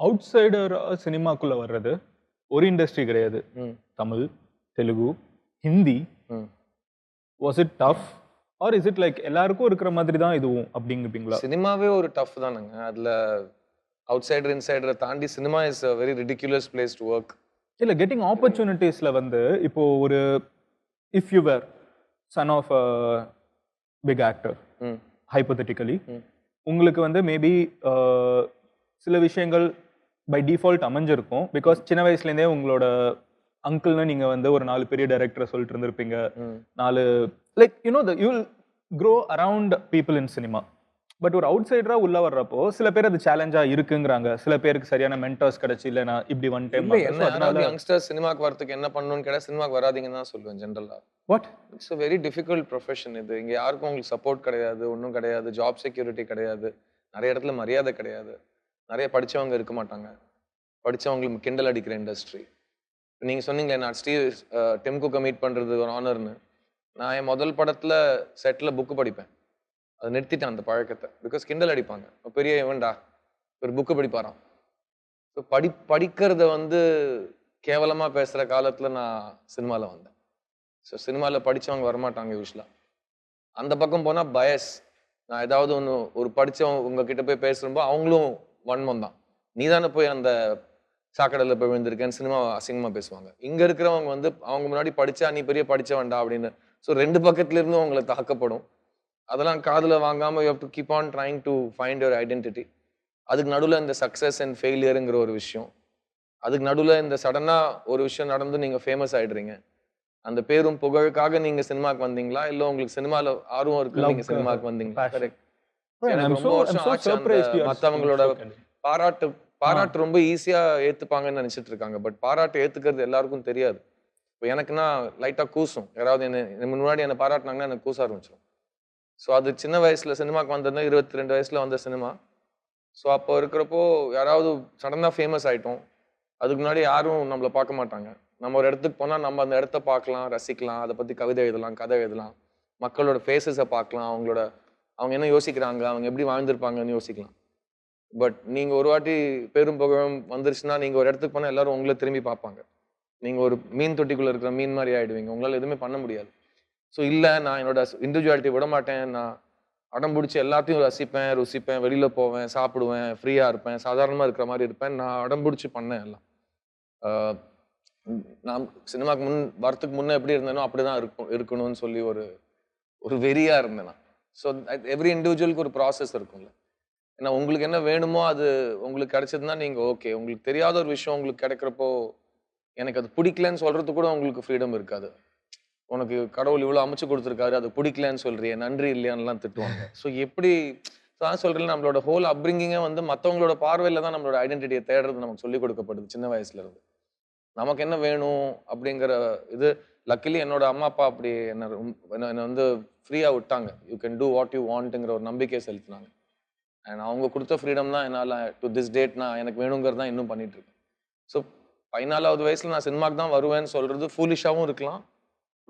Out cider சினிமாக்குள்ள வர்றது ஒரு industry கிடையாது. Tamil, Telugu, Hindi. Was it tough or is it like எல்லாருக்கும் இருக்கிற மாதிரி தான் இதுவும் அப்படிங்கிறீங்களா? சினிமாவே ஒரு டஃப் தானுங்க. அதுல அவுட் சைடர் இன்சைடரை தாண்டி cinema is a very ridiculous place to work. இல்ல கெட்டிங் ஆப்பர்ச்சுனிட்டிஸ்ல வந்து இப்போ ஒரு if you were son of a big actor hypothetically உங்களுக்கு வந்து மேபி சில விஷயங்கள் பை டிஃபால்ட் அமைஞ்சிருக்கும். பிகாஸ் சின்ன வயசுலேருந்தே உங்களோட அங்கிள்னு நீங்க வந்து ஒரு 4 பெரிய டைரக்டரை சொல்லிட்டு இருந்திருப்பீங்க. 4 like you know you will grow around people in cinema. But ஒரு அவுட் சைடரா உள்ள வர்றப்போ சில பேர் அது சேலஞ்சா இருக்குங்கிறாங்க. சில பேருக்கு சரியான மென்டர்ஸ் கிடைச்சி இல்ல நான் இப்படி ஒன் டைம் அதனால யங்ஸ்டர்ஸ் சினிமாக்கு வரதுக்கு என்ன பண்ணணும்னு கேட்டா சினிமாக்கு வராதீங்கன்னு தான் சொல்லுவேன் ஜென்ரலா. What it's a very difficult profession இது. இங்க யாருக்கும் உங்களுக்கு சப்போர்ட் கிடையாது, ஒன்றும் கிடையாது, ஜாப் செக்யூரிட்டி கிடையாது, நிறைய இடத்துல மரியாதை கிடையாது, நிறைய படிச்சவங்க இருக்க மாட்டாங்க, படிச்சவங்களுக்கு கிண்டல் அடிக்கிற இண்டஸ்ட்ரி. நீங்க சொன்னீங்களே நான் டிம் குக்கை மீட் பண்றது ஒரு ஆனர்னு. நான் என் முதல் படத்துல செட்ல புக்கு படிப்பேன். அதை நிறுத்திட்டேன் அந்த பழக்கத்தை. பிகாஸ் கிண்டல் அடிப்பாங்க, பெரிய இவன்டா ஒரு புக்கு படிப்பாராம். ஸோ படிக்கிறத வந்து கேவலமா பேசுற காலத்துல நான் சினிமால வந்தேன். ஸோ சினிமாவில் படிச்சவங்க வரமாட்டாங்க யூஸ்வலா. அந்த பக்கம் போனா பயஸ். நான் ஏதாவது ஒன்று ஒரு படிச்சவங்க உங்ககிட்ட போய் பேசுறப்போ அவங்களும் வன்மம் தான். நீ தானே போய் அந்த சாக்கடையில் போய் விழுந்திருக்கேன்னு சினிமா அசிங்கமா பேசுவாங்க. இங்க இருக்கிறவங்க வந்து அவங்க முன்னாடி படிச்சா நீ பெரிய படிச்சவன்டா அப்படின்னு. ஸோ ரெண்டு பக்கத்துல இருந்தும் அவங்களை தாக்கப்படும். அதெல்லாம் காதுல வாங்காம you have to keep on trying to find your identity. அதுக்கு நடுவில் இந்த சக்ஸஸ் அண்ட் ஃபெயிலியருங்கிற ஒரு விஷயம். அதுக்கு நடுவில் இந்த சடனா ஒரு விஷயம் நடந்து நீங்க ஃபேமஸ் ஆயிடுறீங்க. அந்த பேரும் புகழுக்காக நீங்க சினிமாக்கு வந்தீங்களா இல்ல உங்களுக்கு சினிமால ஆர்வம் இருக்கு நீங்க சினிமாக்கு வந்தீங்களா? கரெக்ட். எனக்கு ரொம்ப வருஷம் ஆச்சு மத்தவங்களோட பாராட்டு ரொம்ப ஈஸியா ஏத்துப்பாங்கன்னு நினைச்சிட்டு இருக்காங்க. பட் பாராட்டு ஏத்துக்கிறது எல்லாருக்கும் தெரியாது. இப்போ எனக்குன்னா லைட்டா கூசும். யாராவது என்ன முன்னாடி என்ன பாராட்டினாங்கன்னா எனக்கு கூச ஆரம்பிச்சிடும். ஸோ அது சின்ன வயசுல சினிமாக்கு வந்ததுன்னா 22 வயசுல வந்த சினிமா. ஸோ அப்போ இருக்கிறப்போ யாராவது சடனாக ஃபேமஸ் ஆயிட்டோம். அதுக்கு முன்னாடி யாரும் நம்மளை பார்க்க மாட்டாங்க. நம்ம ஒரு இடத்துக்கு போனால் நம்ம அந்த இடத்த பார்க்கலாம், ரசிக்கலாம், அதை பற்றி கவிதை எழுதலாம், கதை எழுதலாம், மக்களோட ஃபேஸஸை பார்க்கலாம், அவங்க என்ன யோசிக்கிறாங்க, அவங்க எப்படி வாழ்ந்திருப்பாங்கன்னு யோசிக்கலாம். பட் நீங்கள் ஒரு வாட்டி பெரும் புகழும் வந்துருச்சுன்னா நீங்கள் ஒரு இடத்துக்கு போனால் எல்லாரும் உங்களை திரும்பி பார்ப்பாங்க. நீங்கள் ஒரு மீன் தொட்டிக்குள்ளே இருக்கிற மீன் மாதிரி ஆகிடுவீங்க. உங்களால் எதுவுமே பண்ண முடியாது. ஸோ இல்லை நான் என்னோட இண்டிவிஜுவாலிட்டி விட மாட்டேன், நான் அடம் பிடிச்சி எல்லாத்தையும் ரசிப்பேன், ருசிப்பேன், வெளியில் போவேன், சாப்பிடுவேன், ஃப்ரீயாக இருப்பேன், சாதாரணமாக இருக்கிற மாதிரி இருப்பேன். நான் அடம் பிடிச்சி பண்ணேன் எல்லாம். நான் சினிமாக்கு வரத்துக்கு முன்னே எப்படி இருந்தேனோ அப்படிதான் இருக்கணும்னு சொல்லி ஒரு வெறியா இருந்தேன் நான். ஸோ எவ்ரி இண்டிவிஜுவலுக்கு ஒரு ப்ராசஸ் இருக்கும்ல. ஏன்னா உங்களுக்கு என்ன வேணுமோ அது உங்களுக்கு கிடைச்சதுன்னா நீங்கள் ஓகே. உங்களுக்கு தெரியாத ஒரு விஷயம் உங்களுக்கு கிடைக்கிறப்போ எனக்கு அது பிடிக்கலன்னு சொல்றது கூட உங்களுக்கு ஃப்ரீடம் இருக்காது. உனக்கு கடவுள் இவ்வளோ அமைச்சு கொடுத்துருக்காரு, அது பிடிக்கலன்னு சொல்றியே, நன்றி இல்லையான்லாம் திட்டுவாங்க. ஸோ எப்படி தான் சொல்றேன், நம்மளோட ஹோல் அப்ரிங்கிங்கே வந்து மற்றவங்களோட பார்வையில தான் நம்மளோட ஐடென்டிட்டியை தேடுறது நமக்கு சொல்லிக் கொடுக்கப்படுது சின்ன வயசுல இருந்து. நமக்கு என்ன வேணும் அப்படிங்கிற இது லக்கிலி என்னோட அம்மா அப்பா அப்படி என்ன வந்து ஃப்ரீயா விட்டாங்க. You can do what you வாண்ட்ங்கிற ஒரு நம்பிக்கையை செலுத்தினாங்க. அண்ட் அவங்க கொடுத்த ஃப்ரீடம் தான் என்னால் டு திஸ் டேட் நான் எனக்கு வேணுங்கிறது தான் இன்னும் பண்ணிட்டு இருக்கேன். ஸோ 14வது வயசுல நான் சினிமாக்கு தான் வருவேன்னு சொல்றது ஃபூலிஷாவும் இருக்கலாம்,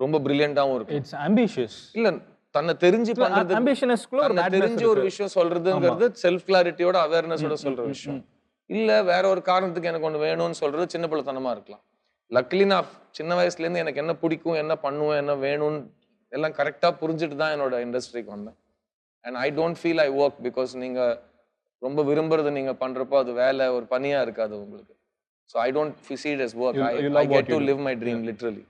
ரொம்ப பிரில்லியண்டாவும் இருக்கும். It's ambitious. இல்ல தன்னை தெரிஞ்சு பண்றது, தன்னை தெரிஞ்சு ஒரு விஷயம் சொல்றதுங்கிறது செல்ஃப் கிளாரிட்டியோட அவேர்னஸோட சொல்ற விஷயம். இல்ல வேற ஒரு காரணத்துக்கு எனக்கு ஒன்று வேணும்னு சொல்றது சின்ன பிள்ளைத்தனமா இருக்கலாம். லக்கிலி நான் சின்ன வயசுல இருந்து எனக்கு என்ன பிடிக்கும், என்ன பண்ணுவேன், என்ன வேணும்னு எல்லாம் கரெக்டா புரிஞ்சுட்டு தான் என்னோட இண்டஸ்ட்ரிக்கு வந்தேன். And I don't feel I work because நீங்க ரொம்ப விரும்புறது நீங்க பண்றப்போ அது வேலை ஒரு பணியா இருக்காது உங்களுக்கு. So I don't see it as work. I get to live my dream literally.